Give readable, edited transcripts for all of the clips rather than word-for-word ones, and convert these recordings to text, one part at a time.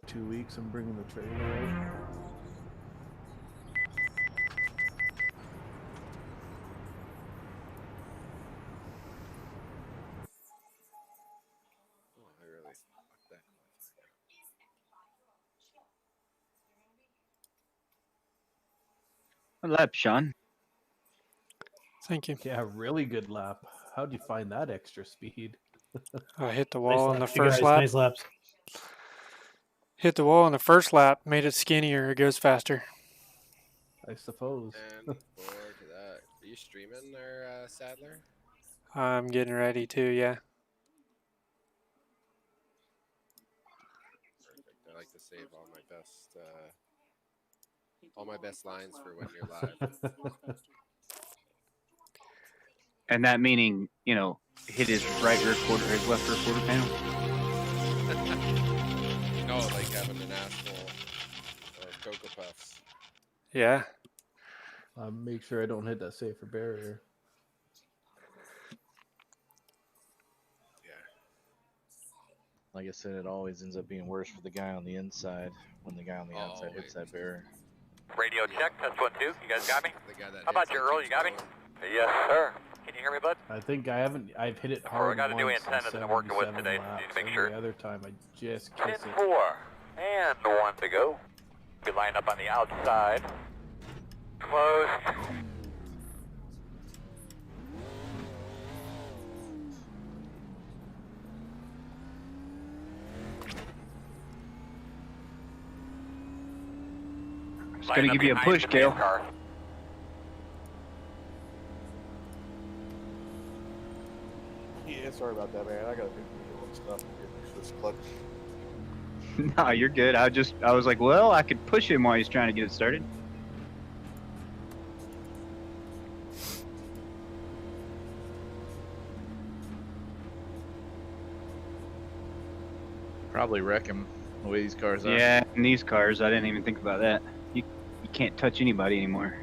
2 weeks. I'm bringing the trailer out. Oh, I really fucked that. Good lap, Sean. Thank you. Yeah, really good lap. How'd you find that extra speed? I hit the wall in the Nice first guys, lap. nice laps. Hit the wall in the first lap, made it skinnier. It goes faster. I suppose. And forward to that. Are you streaming there, Sadler? I'm getting ready to, yeah. Perfect. I like to save all my best lines for when you're live. And that meaning, you know, hit his right rear quarter, his left rear quarter panel. No, like having an asshole of Cocoa Puffs. Yeah. Make sure I don't hit that safer barrier. Yeah. Like I said, it always ends up being worse for the guy on the inside when the guy on the outside hits that barrier. Radio check, test 1, 2. You guys got me? The guy that How about you, Earl? You got me? Yes, sir. Can you hear me, bud? I think I've hit it I hard got a new once in antenna that I'm working with 77 today. laps. Need to make Every sure. other time I just kiss 10, it. 4. And 1 to go. We line up on the outside. Close. It's gonna give you a push, Dale. Yeah, sorry about that, man. I gotta do stuff to get this clutch. No, you're good. I was like, well, I could push him while he's trying to get it started. Probably wreck him the way these cars are. Yeah, in these cars, I didn't even think about that. You can't touch anybody anymore.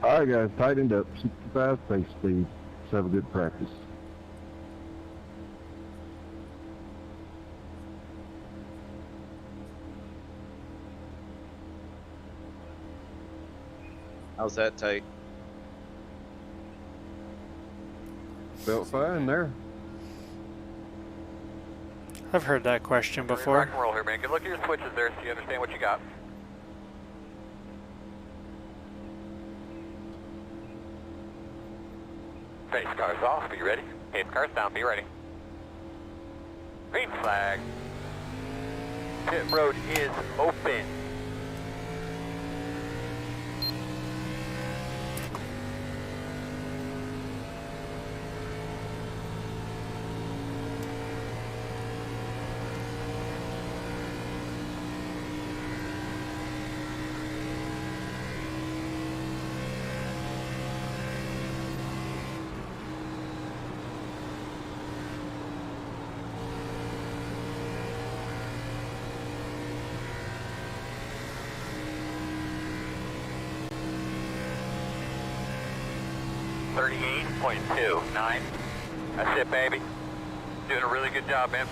All right, guys, tightened up. 65 pace speed. Let's have a good practice. How's that tight? Felt fine there. I've heard that question before. Rock and roll here, man. Good look at your switches there so you understand what you got. Face cars off. Be ready. Tape cars down. Be ready. Green flag. Pit road is open. .29. That's it, baby. Doing a really good job, man.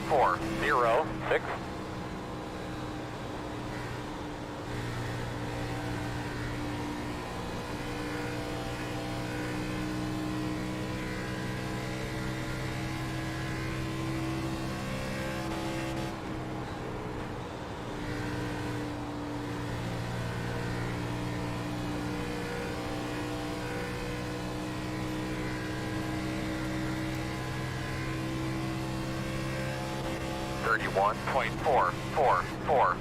.406. .444.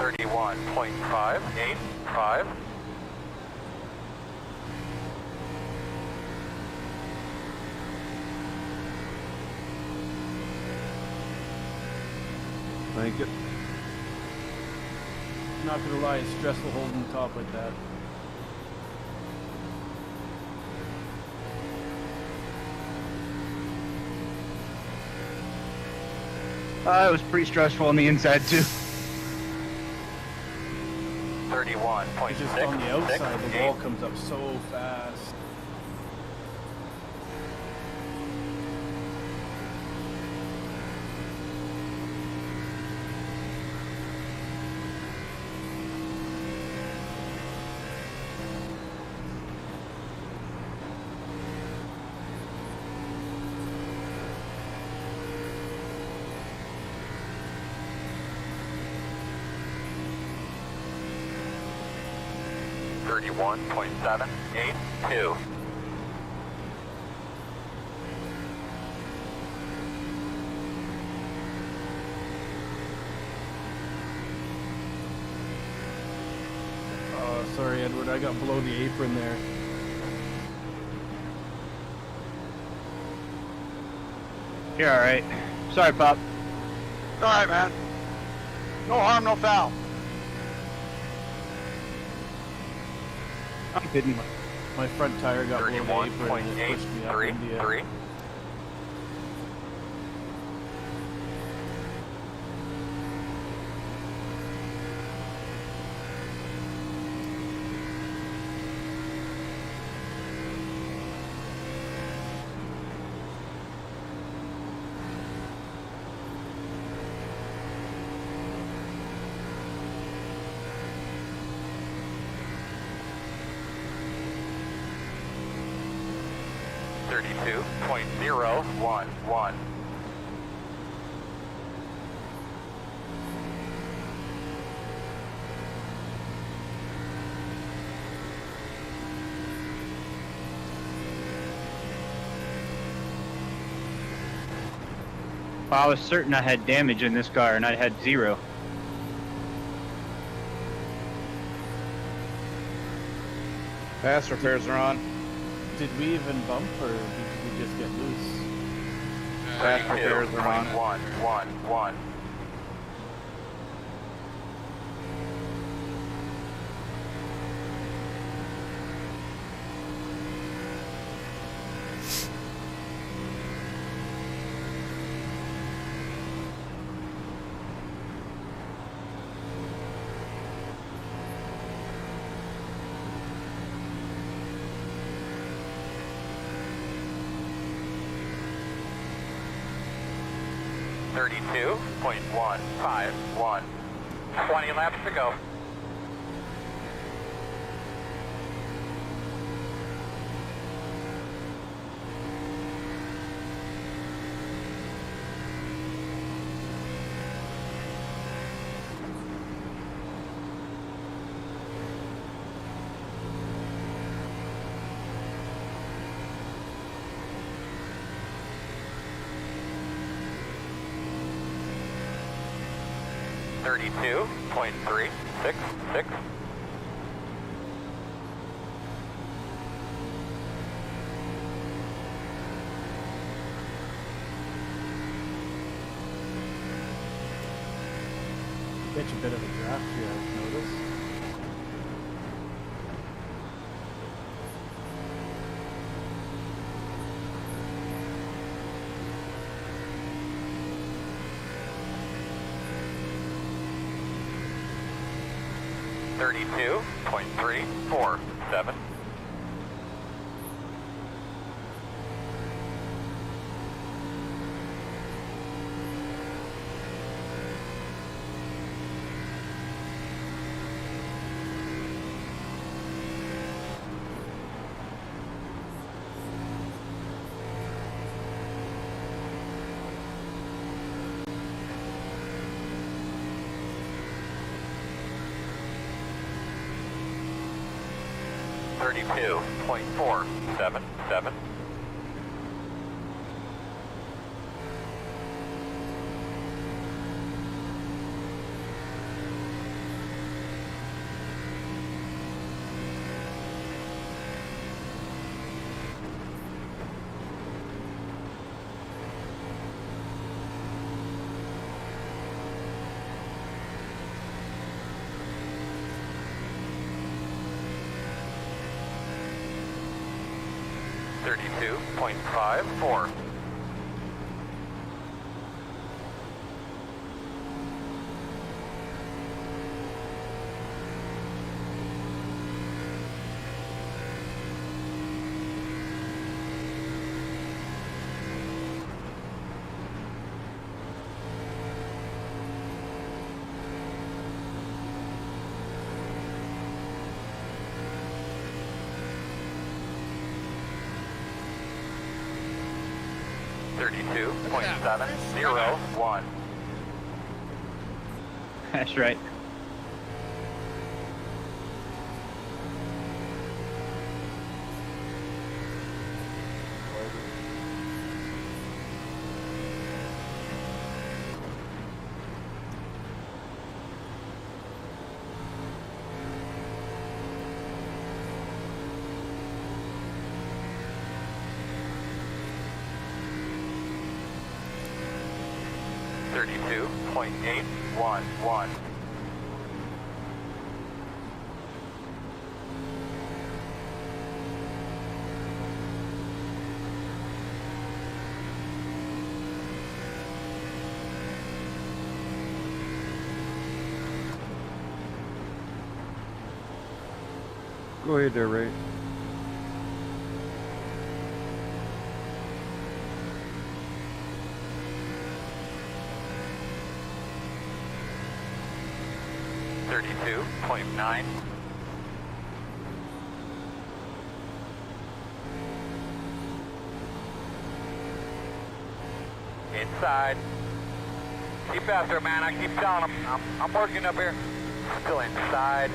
31.585. Thank you. Not gonna lie, it's stressful holding the top like that. It was pretty stressful on the inside too. 31.6. It's just on the outside, the wall comes up so fast. Thirty-one point 782. Oh, sorry, Edward, I got below the apron there. You're all right. Sorry, Pop. All right, man. No harm, no foul. I'm kidding. My front tire got below the apron and it pushed me up in the 31.833. Thirty-two point 011. Well, I was certain I had damage in this car, and I had 0. Pass repairs are on. Did we even bump or did we just get loose? Pass repairs are on. 111. Thirty-two point 151. 20 laps to go. Thirty-two point 366. Get a bit of a draft here, I've noticed. Thirty-two point 347. Thirty-two point 477. 32.54. Thirty-two point 701. That's right. Thirty-two point 811. Go ahead there, Ray. Thirty-two point 9. Inside. Keep faster, man. I keep telling him. I'm working up here. Still inside.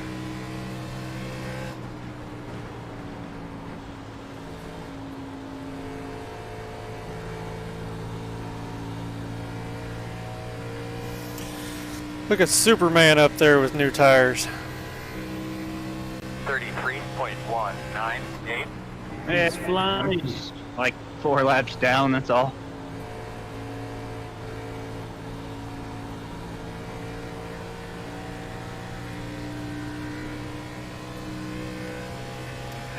Look at Superman up there with new tires. 33.198. It's flying. Just like 4 laps down, that's all.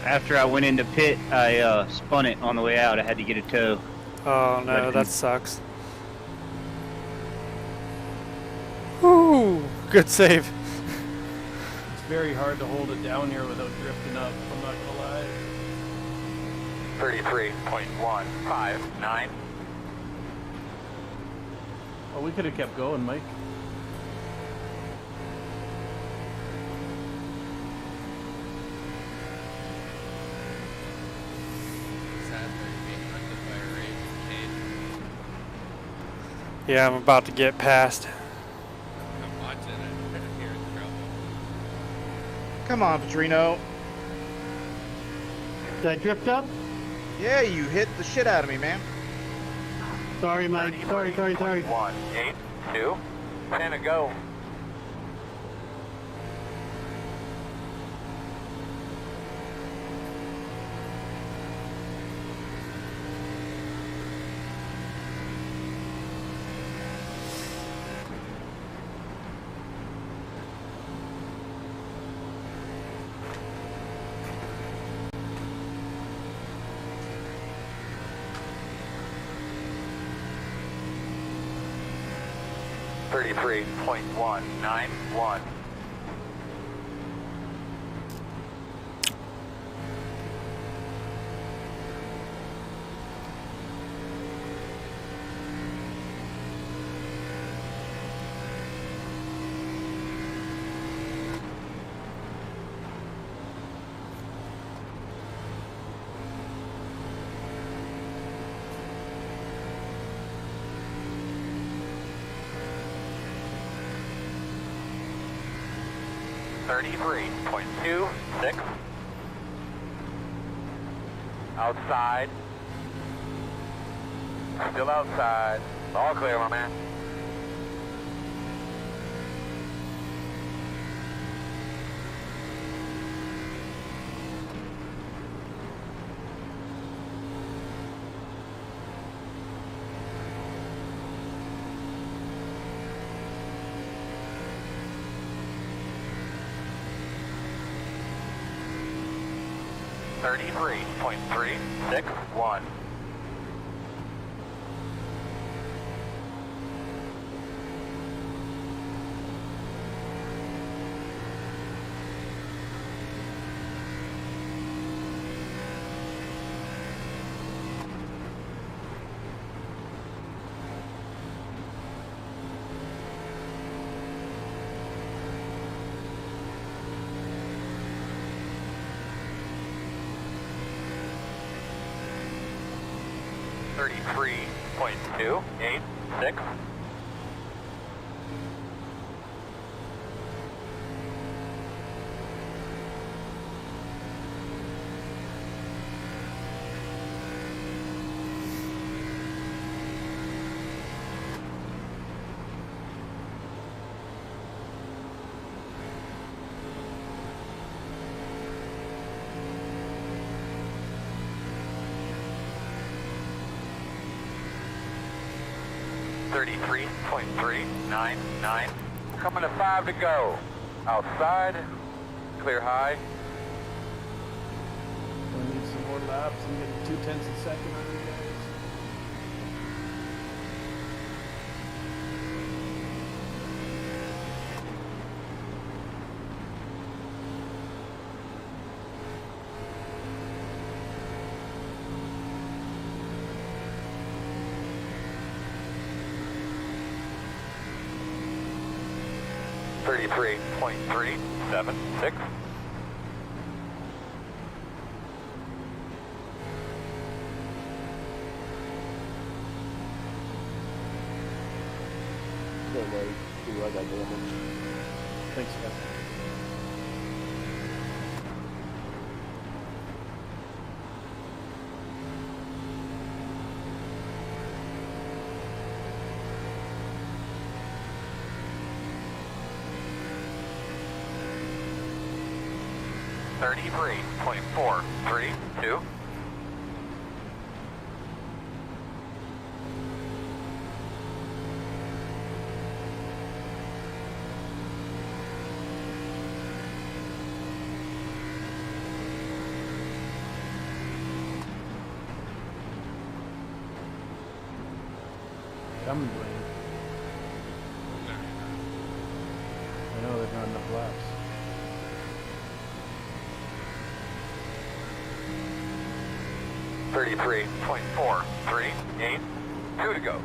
After I went into pit, I spun it on the way out. I had to get a tow. Oh no, that sucks. Woo! Good save. It's very hard to hold it down here without drifting up, I'm not gonna lie. 33.159. Oh, we could have kept going, Mike. Yeah, I'm about to get past. I'm watching it. Here in trouble. Come on, Petrino. Did I drift up? Yeah, you hit the shit out of me, man. Sorry, Mike. Sorry. 182. 10 to go. Thirty-three point 191. Thirty-three point 26. Outside. Still outside. All clear, my man. .36. 1. .286. .399. Coming to 5 to go. Outside, clear high. I need some more laps. I'm getting 2/10 a second on you guys. .376. Thanks, guys. .432. Coming, Blaine. I know there's not enough laps. .438. 2 to go.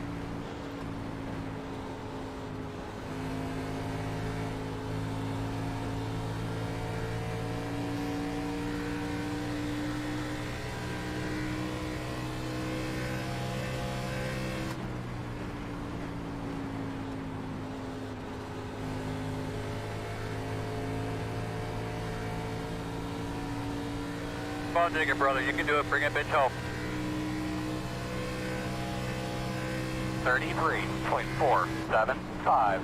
Come on, dig it, brother. You can do it. Bring it, bitch, home. 33.475.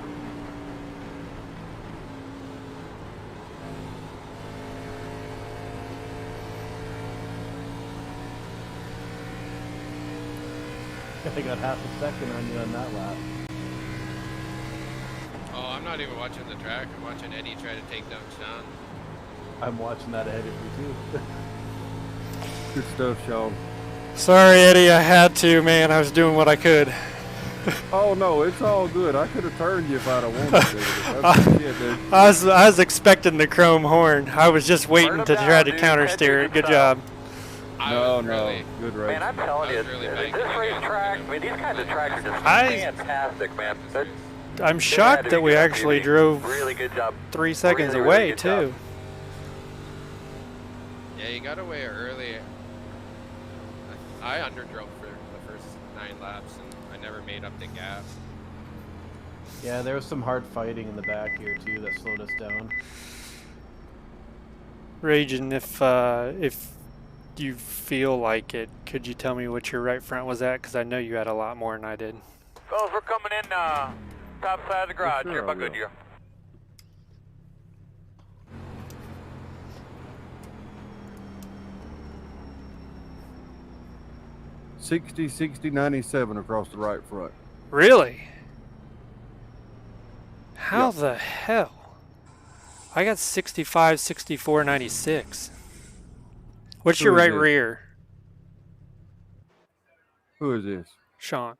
I got half a second on you on that lap. Oh, I'm not even watching the track. I'm watching Eddie try to take down Sean. I'm watching that ahead of you too. Good stuff, Sean. Sorry, Eddie. I had to, man. I was doing what I could. Oh no, it's all good. I could have turned you if I'd have wanted to. That's good shit, dude. I was expecting the chrome horn. I was just waiting to try to counter steer it. Good job. No, good race. Man, I'm telling you, really this banking racetrack, I mean, these kinds of tracks are just I- fantastic, man. I'm shocked that we actually drove Really good job. 3 seconds Really, away, really good job. too. Yeah, you got away early. I underdrove for the first 9 laps, and I never made up the gap. Yeah, there was some hard fighting in the back here too that slowed us down. Raging, if you feel like it, could you tell me what your right front was at? Because I know you had a lot more than I did. Fellas, we're coming in top side of the garage sure here I by will. Goodyear. $60, $60, $97 across the right front. Really? How Yep. the hell? I got 65, 64, 96. What's your Sure right did. rear? Who is this? Sean.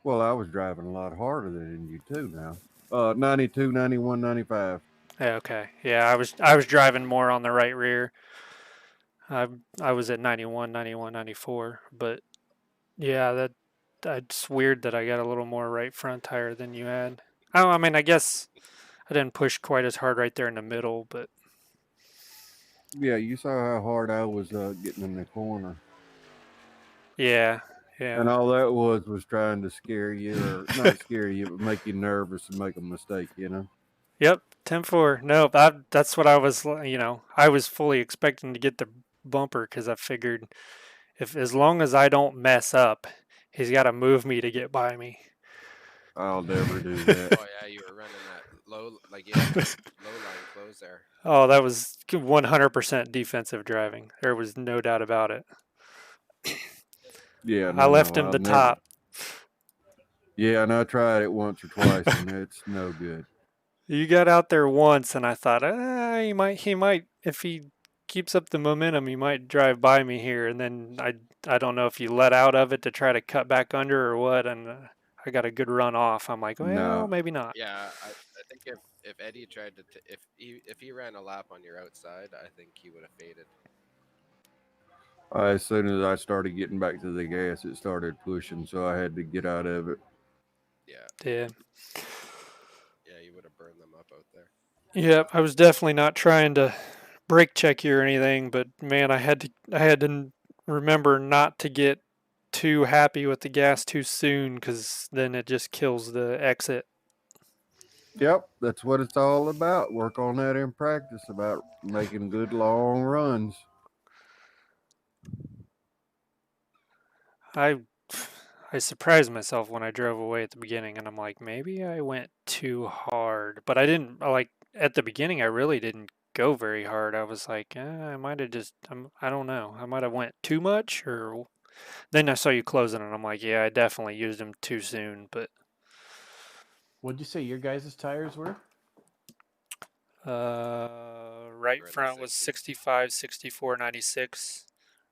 Well, I was driving a lot harder than you too now. 92, 91, 95. Yeah, okay. Yeah, I was driving more on the right rear. I was at 91, 91, 94. But yeah, that's weird that I got a little more right front tire than you had. Oh, I mean, I guess I didn't push quite as hard right there in the middle, but Yeah, you saw how hard I was getting in the corner. yeah, And yeah. all that was trying to scare you, or not scare you, but make you nervous and make a mistake, you know? Yep, 10-4. No, that's what I was, I was fully expecting to get the bumper because I figured if as long as I don't mess up, he's got to move me to get by me. I'll never do that. Oh yeah, you were running that low, like you had low line close there. Oh, that was 100% defensive driving. There was no doubt about it. Yeah, I left no, him I'll the never. top. Yeah, and I tried it once or twice, and it's no good. You got out there once, and I thought, he might, if he keeps up the momentum, he might drive by me here. And then I don't know if you let out of it to try to cut back under or what, and I got a good run off. I'm like, well, No. maybe not. Yeah, I think if Eddie tried to if he ran a lap on your outside, I think he would have faded. As soon as I started getting back to the gas, it started pushing, so I had to get out of it. Yeah. Yeah. Yeah, you would have burned them up out there. Yeah, I was definitely not trying to brake check you or anything, but man, I had to remember not to get too happy with the gas too soon, because then it just kills the exit. Yep, that's what it's all about. Work on that in practice, about making good long runs. I surprised myself when I drove away at the beginning, and I'm like, maybe I went too hard, but I didn't. Like at the beginning, I really didn't go very hard. I was like, I might have just, I don't know, I might have went too much, or then I saw you closing, and I'm like, yeah, I definitely used them too soon. But What'd you say your guys' tires were? right We're in the front was 60s. 65, 64, 96.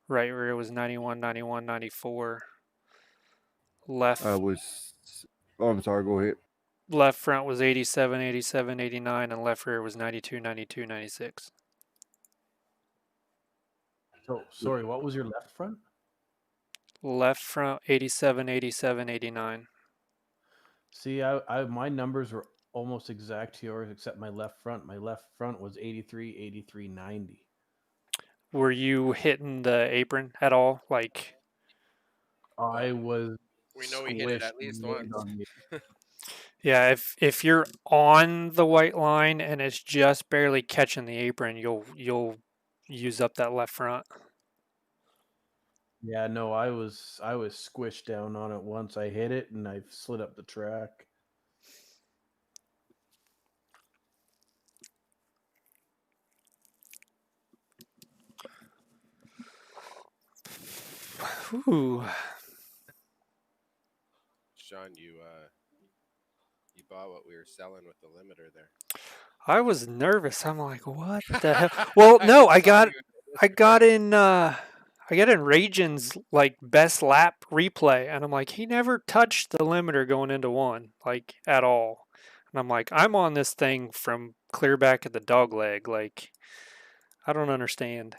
Right rear was 91, 91, 94. Left I was. Oh, I'm sorry. Go ahead. left front was 87, 87, 89, and left rear was 92, 92, 96. So sorry, what was your left front? Left front 87, 87, 89. See, my numbers were almost exact to yours except my left front. My left front was 83, 83, 90. Were you hitting the apron at all? Like, I was. We know he hit it at squished least right once. on the- yeah, if you're on the white line and it's just barely catching the apron, you'll use up that left front. Yeah, no, I was squished down on it once. I hit it and I slid up the track. Ooh. Sean, you bought what we were selling with the limiter there. I was nervous. I'm like, what the hell? Well, no, I got in Rajan's like best lap replay, and I'm like, he never touched the limiter going into one, like at all. And I'm like, I'm on this thing from clear back at the dog leg. Like, I don't understand.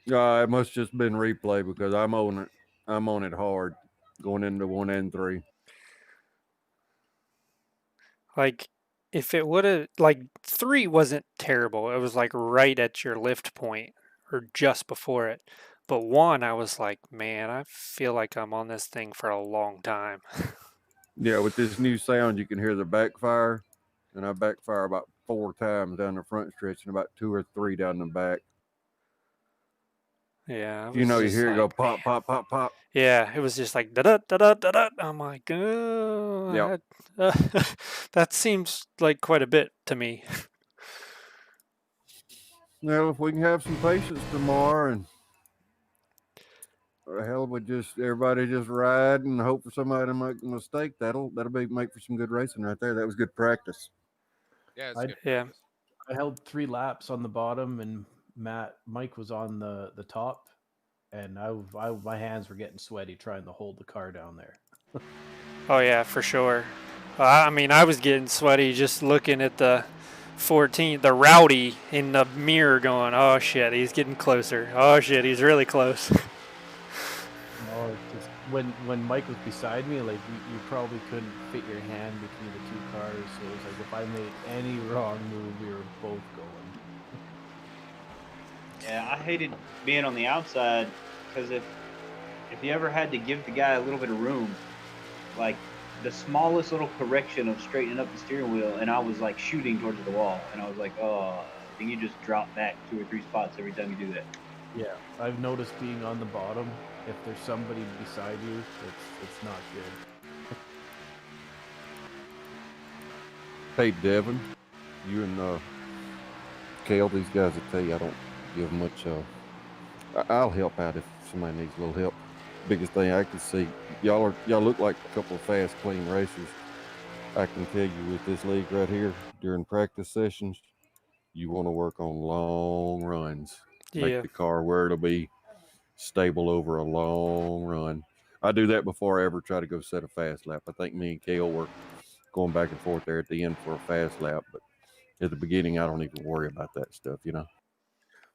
It must just been replay because I'm on it. I'm on it hard, going into 1 and 3. Like, if it would have, like, 3 wasn't terrible. It was like right at your lift point or just before it. But 1, I was like, man, I feel like I'm on this thing for a long time. Yeah, with this new sound, you can hear the backfire, and I backfire about 4 times down the front stretch and about 2 or 3 down the back. Yeah. You know, you hear it go like, pop, pop, pop, pop. Yeah, it was just like da da da da da da. I'm like, Yep. that seems like quite a bit to me. Well, if we can have some patience tomorrow and hell, everybody just ride and hope for somebody to make a mistake. That'll make for some good racing right there. That was good practice. Yeah, it's I- good. Yeah. practice. I held 3 laps on the bottom, and Mike was on the top, and my hands were getting sweaty trying to hold the car down there. Oh yeah, for sure. I mean, I was getting sweaty just looking at the 14, the Rowdy in the mirror, going, "Oh shit, he's getting closer. Oh shit, he's really close." No, it's just when Mike was beside me, like you probably couldn't fit your hand between the two cars. So it was like if I made any wrong move, we were both going. Yeah, I hated being on the outside because if you ever had to give the guy a little bit of room, like the smallest little correction of straightening up the steering wheel, and I was like shooting towards the wall, and I was like, oh, then you just drop back 2 or 3 spots every time you do that. Yeah, I've noticed being on the bottom, if there's somebody beside you, it's not good. Hey, Devin, you and Kale, these guys will tell you I don't give much. I'll help out if somebody needs a little help. Biggest thing I can see, y'all look like a couple of fast, clean racers. I can tell you with this league right here, during practice sessions, you want to work on long runs. Yeah. Make the car where it'll be stable over a long run. I do that before I ever try to go set a fast lap. I think me and Kale were going back and forth there at the end for a fast lap, but at the beginning, I don't even worry about that stuff, you know.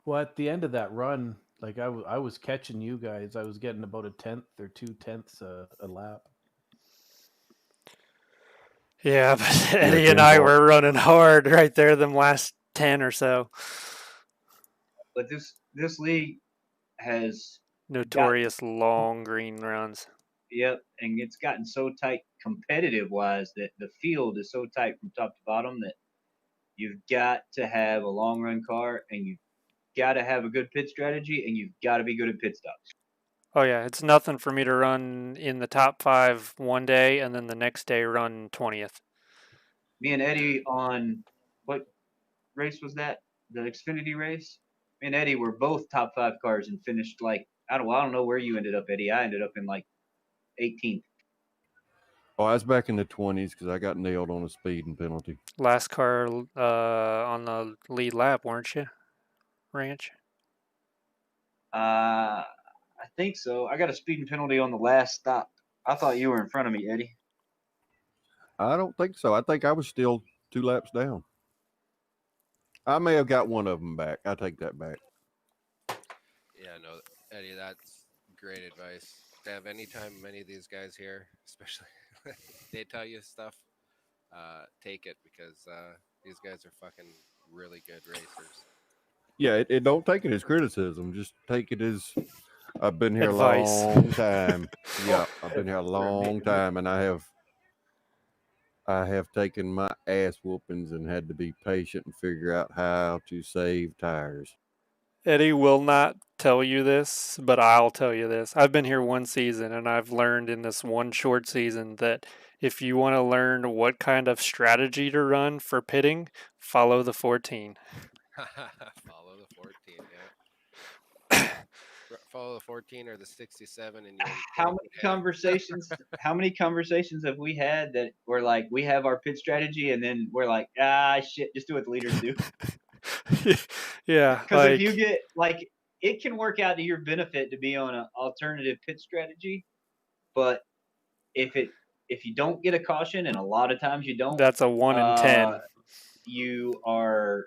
Well, at the end of that run, like I was catching you guys. I was getting about a 10th or 2/10 a lap. Yeah, but Yeah, Eddie and 10 I bar. were running hard right there them last 10 or so. But this league has Notorious long green runs. Yep, and it's gotten so tight competitive wise that the field is so tight from top to bottom that you've got to have a long run car, and you've got to have a good pit strategy, and you've got to be good at pit stops. Oh yeah, it's nothing for me to run in the top 5 one day and then the next day run 20th. Me and Eddie on what race was that? The Xfinity race. Me and Eddie were both top 5 cars and finished like I don't know where you ended up, Eddie. I ended up in like 18th. Oh, I was back in the 20s because I got nailed on a speeding penalty. Last car on the lead lap, weren't you, Ranch? I think so. I got a speeding penalty on the last stop. I thought you were in front of me, Eddie. I don't think so. I think I was still 2 laps down. I may have got one of them back. I take that back. Yeah, no, Eddie, that's great advice. To have any time any of these guys here, especially they tell you stuff, take it because these guys are fucking really good racers. Yeah, it don't take it as criticism. Just take it as I've been here Advice. a long time. Yeah, I've been here a long time, and I have taken my ass whoopings and had to be patient and figure out how to save tires. Eddie will not tell you this, but I'll tell you this. I've been here one season, and I've learned in this one short season that if you want to learn what kind of strategy to run for pitting, follow the 14. Follow the 14, yeah. Follow the 14 or the 67, and you'll How many conversations have we had that we're like, we have our pit strategy, and then we're like, shit, just do what the leaders do. Yeah, Because if you get it can work out to your benefit to be on an alternative pit strategy, but if you don't get a caution, and a lot of times you don't, that's a 1 in 10. You are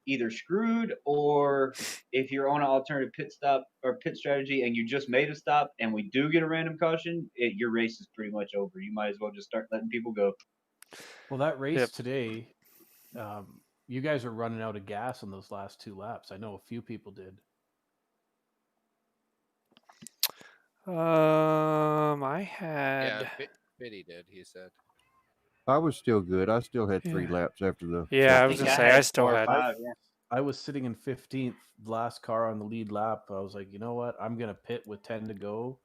either screwed, or if you're on an alternative pit stop or pit strategy and you just made a stop and we do get a random caution, your race is pretty much over. You might as well just start letting people go. Well, that race today, you guys are running out of gas on those last 2 laps. I know a few people did. I had. Yeah, Biddy did. He said. I was still good. I still had 3 laps after the. Yeah, I was gonna say I still had. I was sitting in 15th, last car on the lead lap. I was like, you know what? I'm gonna pit with 10 to go,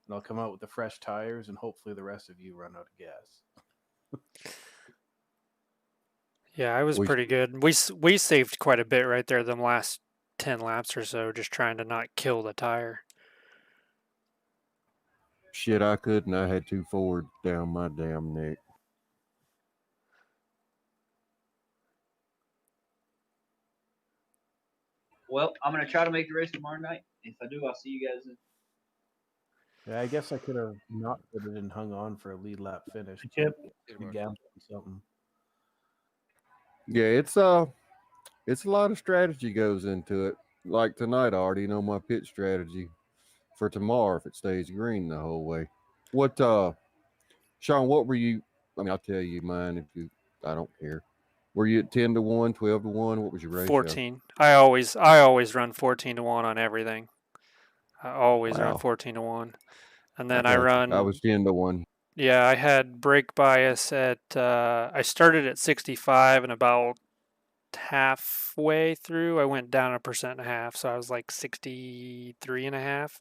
and I'll come out with the fresh tires, and hopefully the rest of you run out of gas. Yeah, I was pretty good. We saved quite a bit right there them last 10 laps or so, just trying to not kill the tire. Shit, I couldn't. I had 2 forward down my damn neck. Well, I'm going to try to make the race tomorrow night, If I do, I'll see you guys then. Yeah, I guess I could have not put it and hung on for a lead lap finish. Chip. Be gambling something. Yeah, it's a lot of strategy goes into it. Like tonight, I already know my pit strategy for tomorrow if it stays green the whole way. What Sean, what were you? I mean, I'll tell you mine if you. I don't care. Were you at 10-1, 12-1? What was your ratio? 14. I always run 14-1 on everything. I always run Wow. 14-1, and I then I got you. run. I was 10-1. Yeah, I had brake bias at. I started at 65, and about halfway through, I went down 1.5%, so I was like 63.5.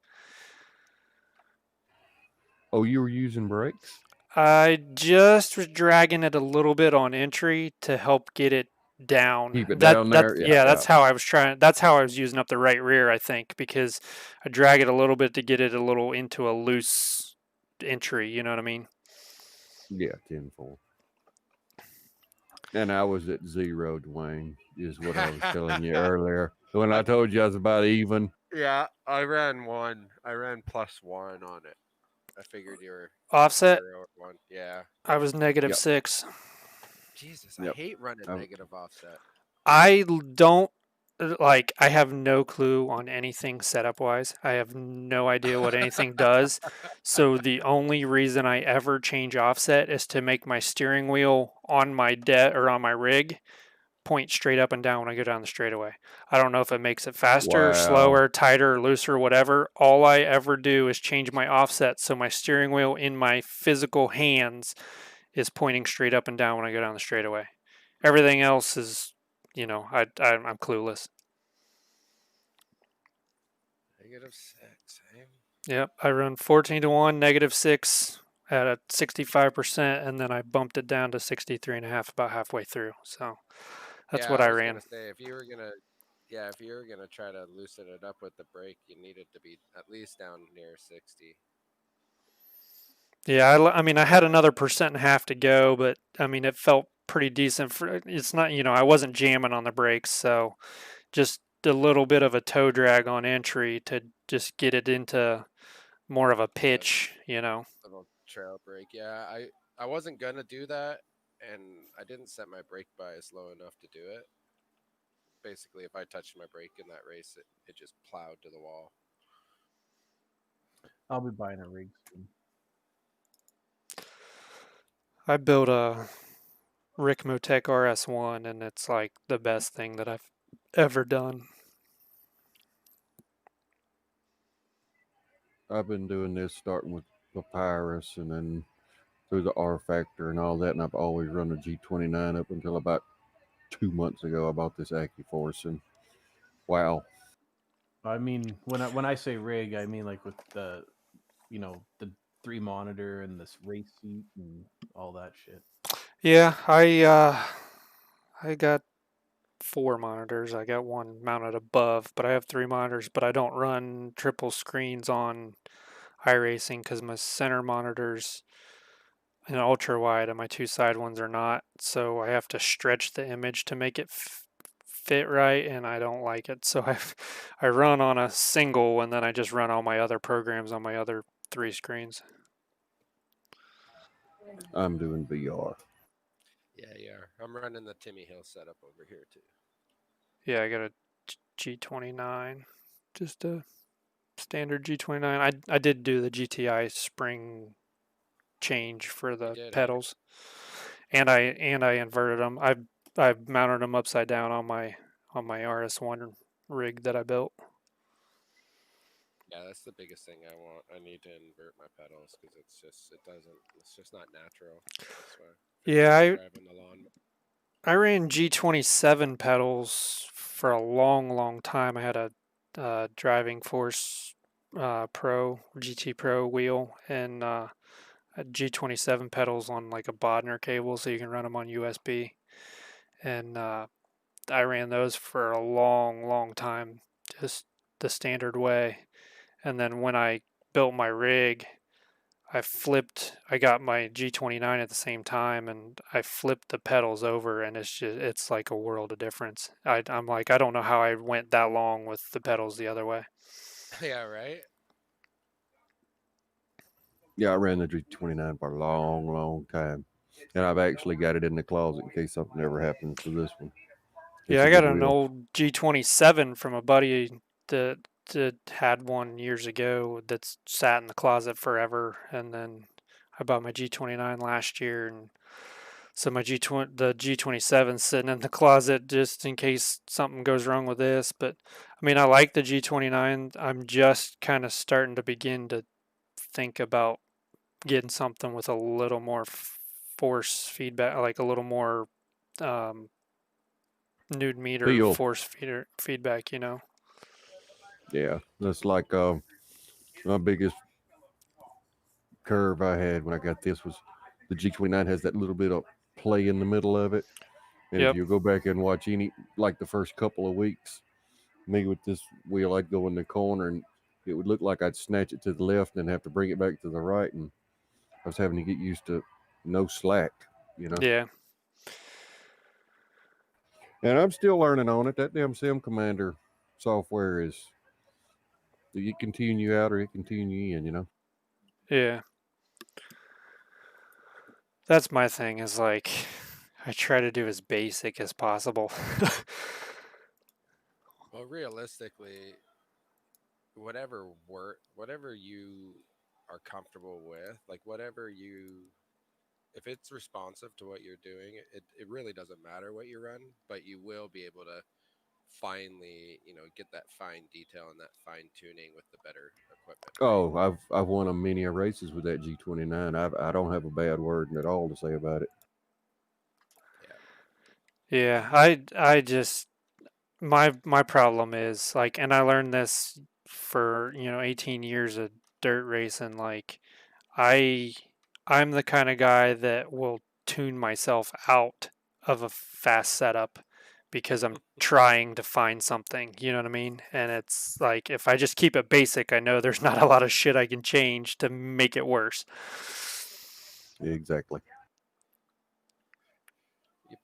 Oh, you were using brakes? I just was dragging it a little bit on entry to help get it down. Keep it down there? Yeah, that's how I was trying. That's how I was using up the right rear, I think, because I drag it a little bit to get it a little into a loose entry. You know what I mean? Yeah, 10-4. And I was at 0, Dwayne, is what I was telling you earlier. When I told you I was about even. Yeah, I ran 1. I ran +1 on it. I figured you were Offset. 0 or 1. Yeah. I was negative Yep. 6. Jesus, I Yep. hate running negative offset. I don't like. I have no clue on anything setup wise. I have no idea what anything does. So the only reason I ever change offset is to make my steering wheel on my or on my rig point straight up and down when I go down the straightaway. I don't know if it makes it faster, Wow. slower, tighter, looser, whatever. All I ever do is change my offset so my steering wheel in my physical hands is pointing straight up and down when I go down the straightaway. Everything else is, I'm clueless. -6, eh? Yep, I run 14-1, -6 at a 65%, and then I bumped it down to 63.5 about halfway through. So that's what I was ran. gonna say if you were gonna try to loosen it up with the brake, you needed to be at least down near 60. Yeah, I mean, I had another 1.5% to go, but I mean, it felt pretty decent. It's not, I wasn't jamming on the brakes, so just a little bit of a toe drag on entry to just get it into more of a pitch, Little trail brake. Yeah, I wasn't gonna do that, and I didn't set my brake bias low enough to do it. Basically, if I touched my brake in that race, it just plowed to the wall. I'll be buying a rig soon. I built a Rick Motec RS1, and it's like the best thing that I've ever done. I've been doing this starting with Papyrus and then through the R Factor and all that, and I've always run a G29 up until about 2 months ago. I bought this AccuForce, and wow. I mean, when I say rig, I mean like with the 3 monitor and this race seat and all that shit. Yeah, I got 4 monitors. I got one mounted above, but I have 3 monitors, but I don't run triple screens on iRacing because my center monitor's an ultra wide and my 2 side ones are not. So I have to stretch the image to make it fit right, and I don't like it. So I run on a single, and then I just run all my other programs on my other 3 screens. I'm doing VR. Yeah. I'm running the Timmy Hill setup over here too. Yeah, I got a G29, just a standard G29. I did do the GTI spring change for the pedals, and I inverted them. I mounted them upside down on my RS1 rig that I built. Yeah, that's the biggest thing I want. I need to invert my pedals because it's just not natural. That's why. Yeah, driving the lawn. I ran G27 pedals for a long time. I had a Driving Force Pro GT Pro wheel and G27 pedals on like a Bodner cable, so you can run them on USB. And I ran those for a long time, just the standard way. And then when I built my rig, I got my G29 at the same time, and I flipped the pedals over, and it's like a world of difference. I'm like, I don't know how I went that long with the pedals the other way. Yeah, right. Yeah, I ran the G29 for a long, long time, and I've actually got it in the closet in case something ever happens to this one. It's Yeah, a I got good an wheel. old G27 from a buddy that had one years ago that's sat in the closet forever, and then I bought my G29 last year, and so my the G27 sitting in the closet just in case something goes wrong with this. But I mean, I like the G29. I'm just kind of starting to begin to think about getting something with a little more force feedback, like a little more um, newton meter Feel. force feedback. Yeah, that's like my biggest curve I had when I got this was the G29 has that little bit of play in the middle of it. And if Yep. you go back and watch any, like the first couple of weeks, me with this wheel, I'd go in the corner and it would look like I'd snatch it to the left and have to bring it back to the right. And I was having to get used to no slack, you know. Yeah. And I'm still learning on it. That damn Sim Commander software is, it can tune you out or it can tune you in, you know. Yeah. That's my thing is like I try to do as basic as possible. Well, realistically, whatever you are comfortable with, like whatever you, if it's responsive to what you're doing, it really doesn't matter what you run, but you will be able to finally, get that fine detail and that fine tuning with the better equipment, right? Oh, I've won a many races with that G29. I don't have a bad word at all to say about it. Yeah. Yeah, I just my problem is like, and I learned this for 18 years of dirt racing. Like I I'm the kind of guy that will tune myself out of a fast setup because I'm trying to find something, you know what I mean? And it's like if I just keep it basic, I know there's not a lot of shit I can change to make it worse. Exactly.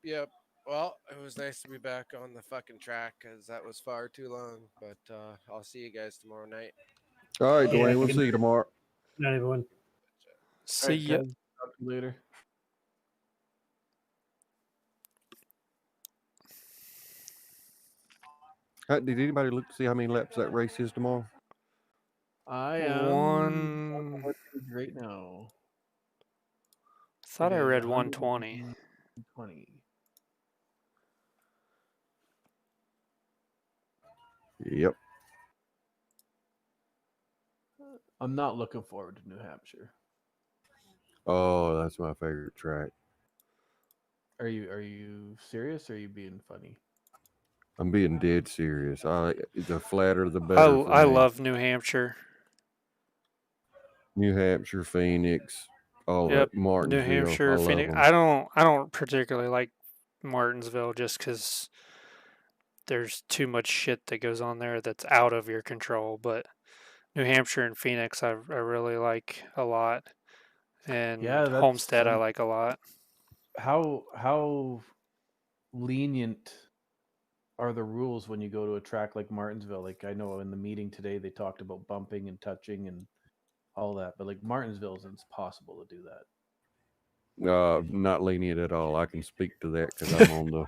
Yep. Well, it was nice to be back on the fucking track because that was far too long. But I'll see you guys tomorrow night. All right, Yeah, Dwayne, we'll good see you tomorrow. night, everyone. All See right, ya. Ted. Talk to you later. Did anybody look to see how many laps that race is tomorrow? I am on the One. webpage right now. Thought It I is read 120. 120. Yep. I'm not looking forward to New Hampshire. Oh, that's my favorite track. Are you serious or are you being funny? I'm being dead serious. The flatter the I better for I me. love New Hampshire. New Hampshire, Phoenix, all Yep, that, New Martinsville. I Hampshire, love Phoenix. them. I don't particularly like Martinsville just because there's too much shit that goes on there that's out of your control. But New Hampshire and Phoenix, I really like a lot, and Yeah, that's Homestead I like a lot. how lenient are the rules when you go to a track like Martinsville? Like I know in the meeting today they talked about bumping and touching and all that, but like Martinsville, it's possible to do that. Not lenient at all. I can speak to that because I'm on the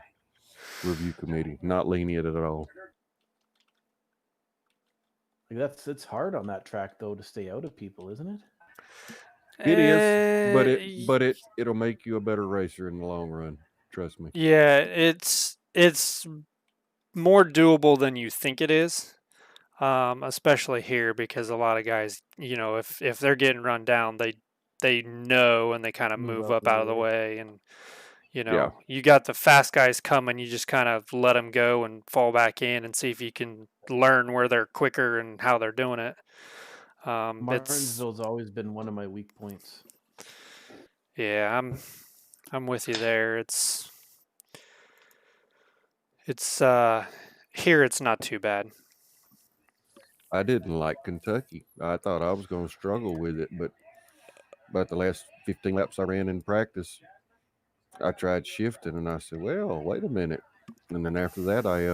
review committee. Not lenient at all. Like it's hard on that track though to stay out of people, isn't it? It is, but Uh, it'll make you a better racer in the long run. Trust me. yeah, it's more doable than you think it is. Especially here because a lot of guys, if they're getting run down, they know and they kind of Move move out up of the out of the way. way, and Yeah. you got the fast guys coming, you just kind of let them go and fall back in and see if you can learn where they're quicker and how they're doing it. It's Martinsville's always been one of my weak points. yeah, I'm with you there. It's here it's not too bad. I didn't like Kentucky. I thought I was going to struggle with it, but about the last 15 laps I ran in practice, I tried shifting and I said, well, wait a minute. And then after that, I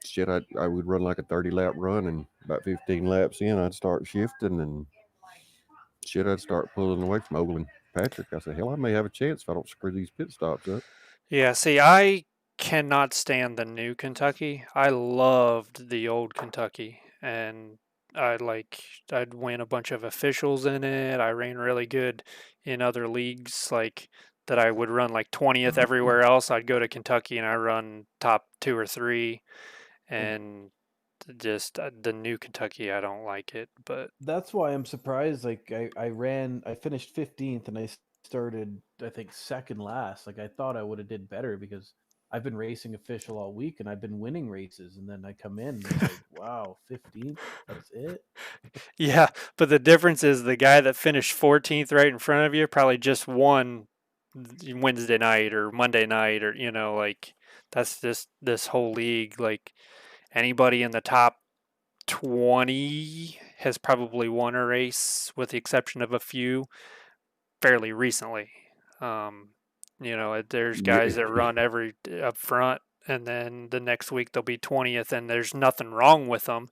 shit, I would run like a 30 lap run, and about 15 laps in, I'd start shifting, and shit, I'd start pulling away from Ogle and Patrick. I said, hell, I may have a chance if I don't screw these pit stops up. Yeah, see, I cannot stand the new Kentucky. I loved the old Kentucky, and I'd win a bunch of officials in it. I ran really good in other leagues, like that I would run like 20th everywhere else. I'd go to Kentucky and I run top 2 or 3, and just the new Kentucky, I don't like it. But That's why I'm surprised. Like I finished 15th and I started, I think, second last. Like I thought I would have did better because I've been racing official all week and I've been winning races. And then I come in and it's like, wow, 15th, that's it. yeah, but the difference is the guy that finished 14th right in front of you probably just won Wednesday night or Monday night, or like that's just this whole league. Like anybody in the top 20 has probably won a race, with the exception of a few fairly recently. There's guys that run every up front, and then the next week they'll be 20th, and there's nothing wrong with them.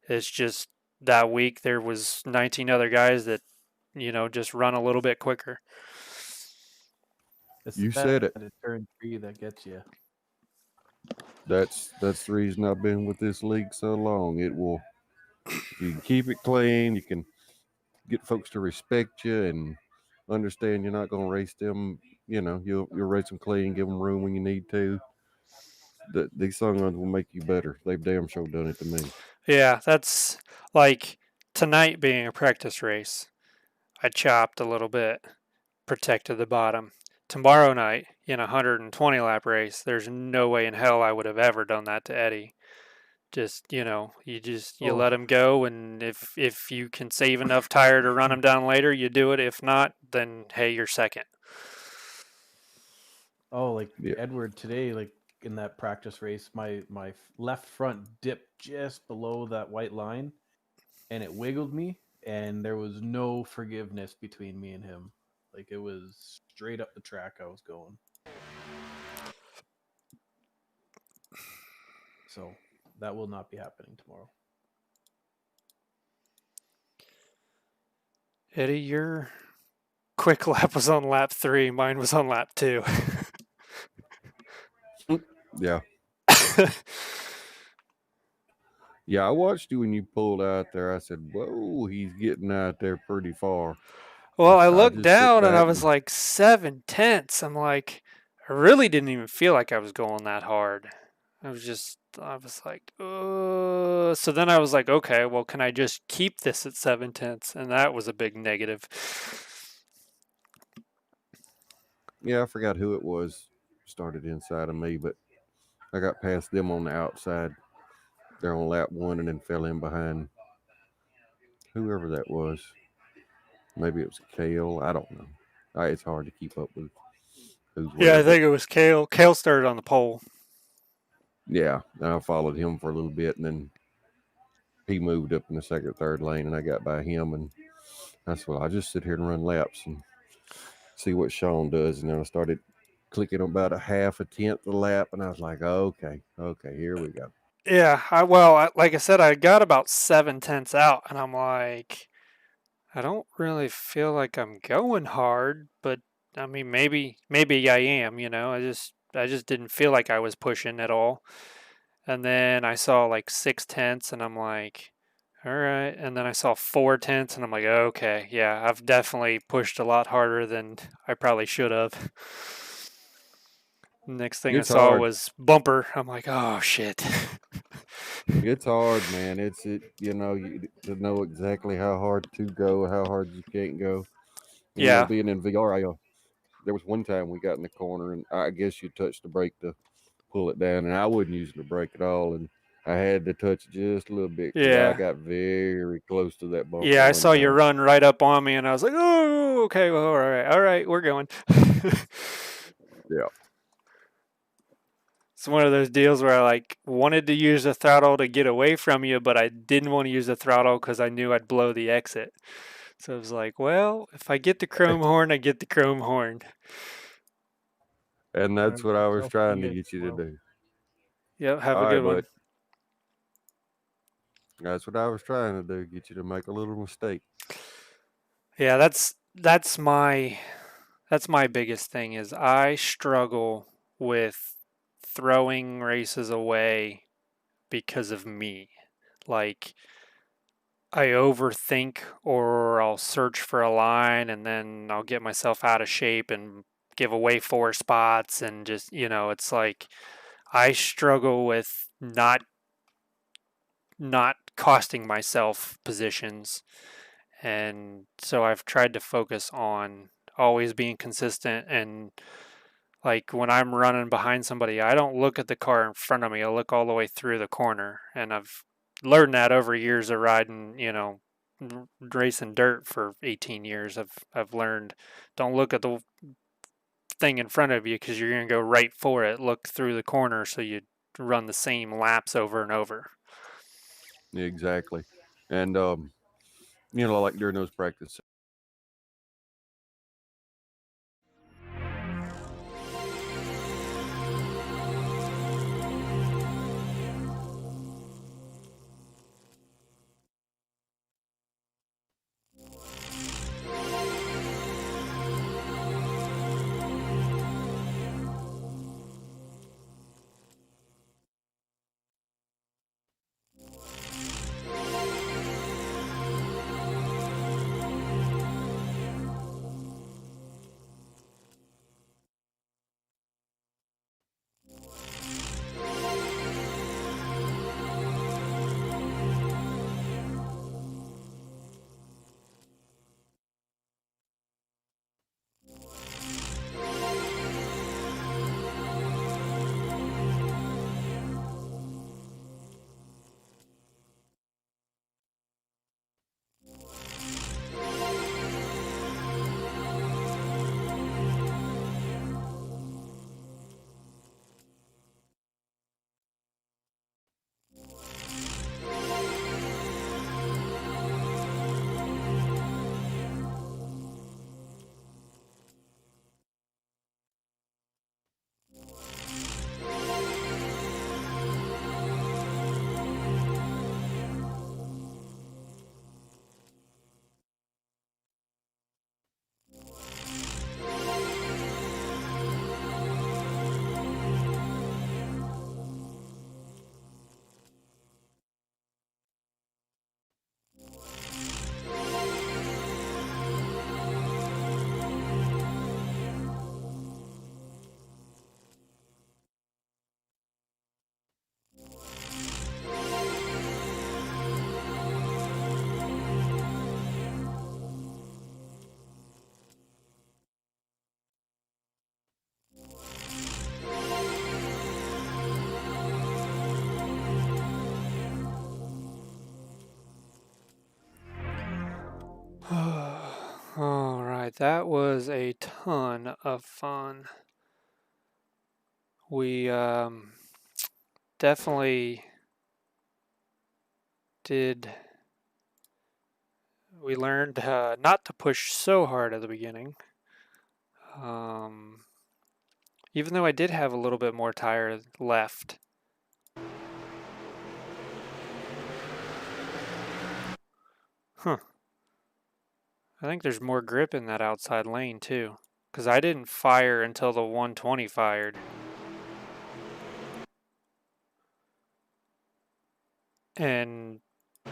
It's just that week there was 19 other guys that just run a little bit quicker. It's You said it. at turn 3 that gets you. That's the reason I've been with this league so long. It will, if you can keep it clean, you can get folks to respect you and understand you're not going to race them. You'll race them clean, give them room when you need to. These song runs will make you better. They've damn sure done it to me. Yeah, that's like tonight being a practice race. I chopped a little bit, protected the bottom. Tomorrow night in a 120 lap race, there's no way in hell I would have ever done that to Eddie. Just you let him go, and if you can save enough tire to run him down later, you do it. If not, then hey, you're second. Oh, like Edward today, like in that practice race, my left front dipped just below that white line, and it wiggled me, and there was no forgiveness between me and him. Like it was straight up the track I was going. So that will not be happening tomorrow. Eddie, your quick lap was on lap 3. Mine was on lap 2. Yeah. Yeah, I watched you when you pulled out there. I said, whoa, he's getting out there pretty far. Well, I looked down and I was like 7/10. I'm like, I really didn't even feel like I was going that hard. I was like, so then I was like, okay, well, can I just keep this at 7/10? And that was a big negative. Yeah, I forgot who it was started inside of me, but I got past them on the outside. They're on lap 1 and then fell in behind whoever that was. Maybe it was Kale. I don't know. It's hard to keep up with who's where. Yeah, I think it was Kale. Kale started on the pole. Yeah, I followed him for a little bit, and then he moved up in the second, third lane, and I got by him, and I said, well, I'll just sit here and run laps and see what Sean does. And then I started clicking about a half a tenth a lap, and I was like, okay, here we go. Yeah, like I said, I got about 7/10 out, and I'm like, I don't really feel like I'm going hard, but I mean, maybe I am. I just didn't feel like I was pushing at all. And then I saw like 6/10, and I'm like, all right. And then I saw 4/10, and I'm like, okay, yeah, I've definitely pushed a lot harder than I probably should have. Next thing I saw was bumper. I'm like, oh shit. It's hard, man. You to know exactly how hard to go, how hard you can't go. Being in VR, there was one time we got in the corner, and I guess you touched the brake to pull it down, and I wasn't using the brake at all, and I had to touch just a little bit because I got very close to that bumper. Yeah, I saw you run right up on me, and I was like, oh, okay, well, all right, we're going. Yeah. It's one of those deals where I like wanted to use the throttle to get away from you, but I didn't want to use the throttle because I knew I'd blow the exit. So it was like, well, if I get the chrome horn, I get the chrome horn. And that's what I was trying to get you to do. Yep, have a good one. That's what I was trying to do, get you to make a little mistake. Yeah, that's my biggest thing is I struggle with throwing races away because of me. Like I overthink or I'll search for a line and then I'll get myself out of shape and give away 4 spots and just, it's like I struggle with not costing myself positions. And so I've tried to focus on always being consistent. And like when I'm running behind somebody, I don't look at the car in front of me. I look all the way through the corner. And I've learned that over years of riding, racing dirt for 18 years. I've learned don't look at the thing in front of you because you're going to go right for it. Look through the corner so you run the same laps over and over. Exactly. And, like during those practices, All right, that was a ton of fun. We definitely did. We learned not to push so hard at the beginning. Even though I did have a little bit more tire left. Huh. I think there's more grip in that outside lane too. Because I didn't fire until the 120 fired. And I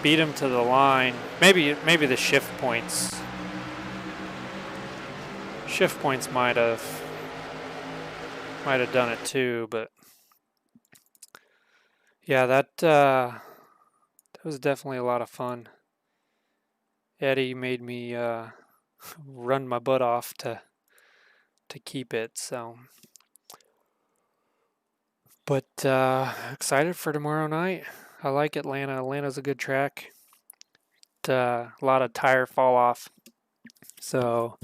beat him to the line. Maybe the shift points. Shift points might have done it too, but yeah, that was definitely a lot of fun. Eddie made me run my butt off to keep it, so. But excited for tomorrow night. I like Atlanta. Atlanta's a good track. A lot of tire fall off, so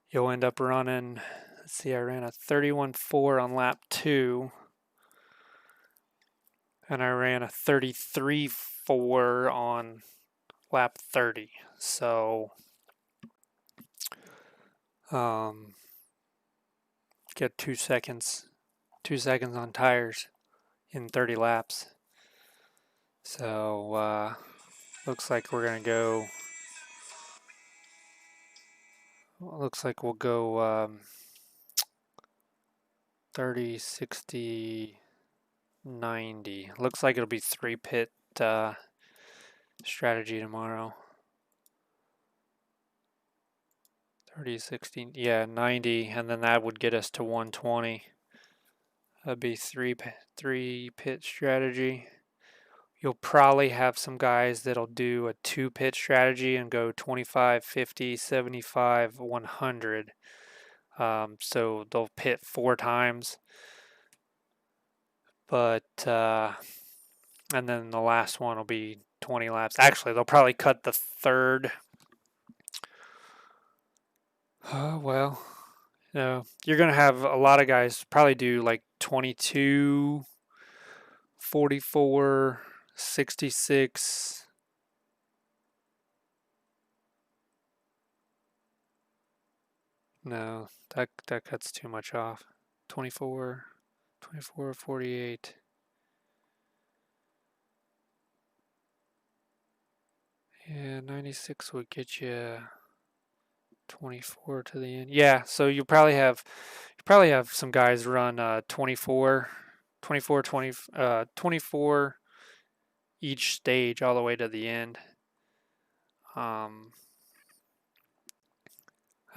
you'll end up running. Let's see, I ran a 31.4 on lap 2, and I ran a 33.4 on lap 30. So get 2 seconds on tires in 30 laps. So looks like we're gonna go. Looks like we'll go 30, 60, 90. Looks like it'll be 3 pit strategy tomorrow. 30, 60, yeah, 90, and then that would get us to 120. That'd be 3 pit strategy. You'll probably have some guys that'll do a 2 pit strategy and go 25, 50, 75, 100. So they'll pit 4 times. But, and then the last one will be 20 laps. Actually, they'll probably cut the third. Well, you know, you're going to have a lot of guys probably do like 22, 44, 66. No, that cuts too much off. 24, 24, 48. Yeah, 96 would get you 24 to the end. Yeah, so you probably have some guys run 24 each stage all the way to the end. I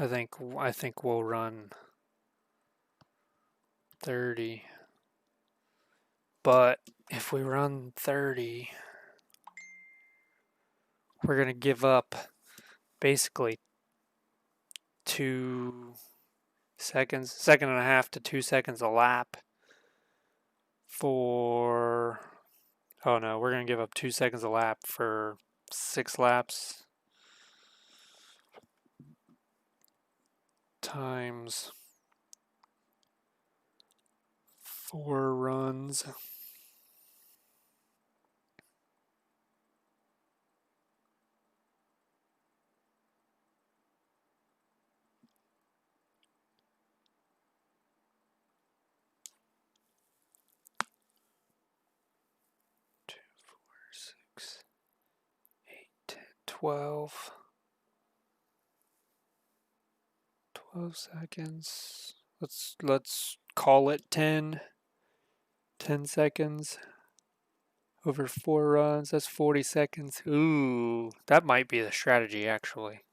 think we'll run 30. But if we run 30, we're going to give up basically 2 seconds, second and a half to 2 seconds a lap for, oh no, we're going to give up 2 seconds a lap for 6 laps times 4 runs. Two, 4, 6, 8, 10, 12. 12 seconds. Let's call it 10 seconds over 4 runs. That's 40 seconds. Ooh, that might be the strategy actually.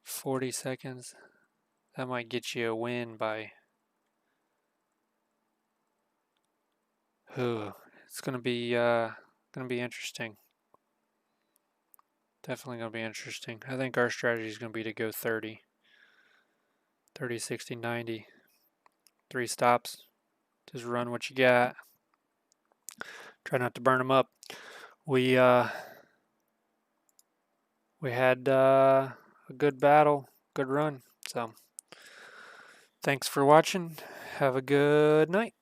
40 seconds. That might get you a win by. Ooh, it's gonna be interesting. Definitely gonna be interesting. I think our strategy is gonna be to go 30, 60, 90. 3 stops. Just run what you got. Try not to burn them up. We had a good battle, good run. So thanks for watching. Have a good night.